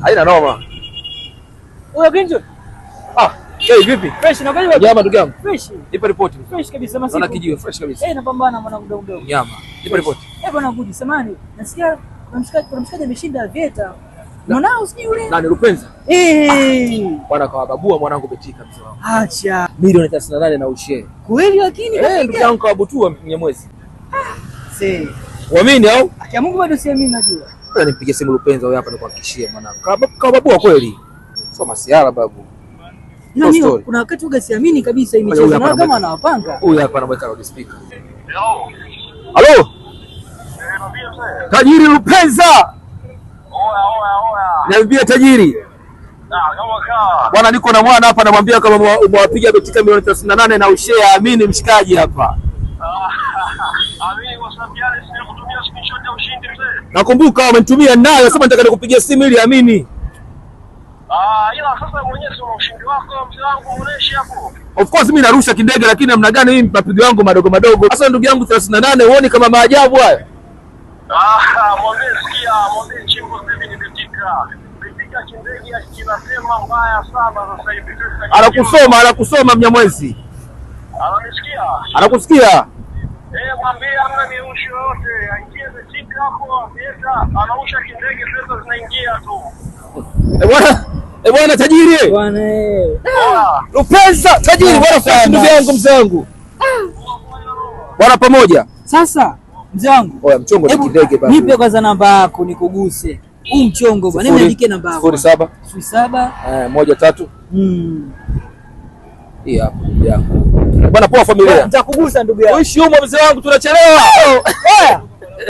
Haina noma. Wewe Genjo? Hey, vipi? Fresh na gani? Nyama ndugu yangu. Fresh. Nipa ripoti. Fresh kabisa masiku. Naona kijiwe fresh kabisa. Napambana mwanangu mdogo. Nyama. Nipa ripoti. Bwana Gudi, samani. Nasikia kuna mshikaji ameshinda Vieta. Mwanao sijui yule. Nani Lupenza? Bwana kawababua mwanangu Betika mzee wangu. Acha. Milioni 38 na ushare. Kweli lakini ndugu yangu kawabutua Mnyamwezi. See. Uamini au? Acha Mungu bado siamini najua. Ngoja nipige simu Lupenza huyo hapa nikuhakikishie mwanangu. Kawababua kweli. Sio masiala babu. Ndio, kuna wakati uga siamini kabisa hii michezo na kama anawapanga. Huyu hapa anaweka loud speaker. Halo. Tajiri Lupenza. Oya. Niambie tajiri. Bwana niko na mwana hapa namwambia kama umewapiga Betika milioni 38 na ushare amini mshikaji hapa. Amini kwa sababu yale sio kutumia screenshot ya ushindi mzee. Nakumbuka umenitumia nayo sema nataka nikupigia simu ili amini. Ila sasa mwenyewe sio ushindi wako mzee wangu uoneshe hapo. Of course mimi narusha kindege lakini namna gani mimi mapigo yangu madogo. Sasa ndugu yangu 38 uone kama maajabu haya. Mwambie chimbo hivi ni Betika. Betika kindege kinasema mbaya sana sasa hivi. Anakusoma Mnyamwezi. Ananisikia? Anakusikia? Mwambie hamna miusho yote. Aingie Betika hapo, Vieta anausha kindege pesa zinaingia tu. Bwana tajiri. Bwana Lupenza tajiri bwana fresh ndugu yangu mzee wangu. Bwana pamoja. Sasa mzee wangu. Oya mchongo ni kindege bwana. Nipe kwanza namba yako nikuguse. Huu mchongo bwana. Niandike namba yako. 07 13 Hii hapa yangu. Bwana poa familia. Nitakugusa ndugu yangu. Uishi humo mzee wangu tunachelewa.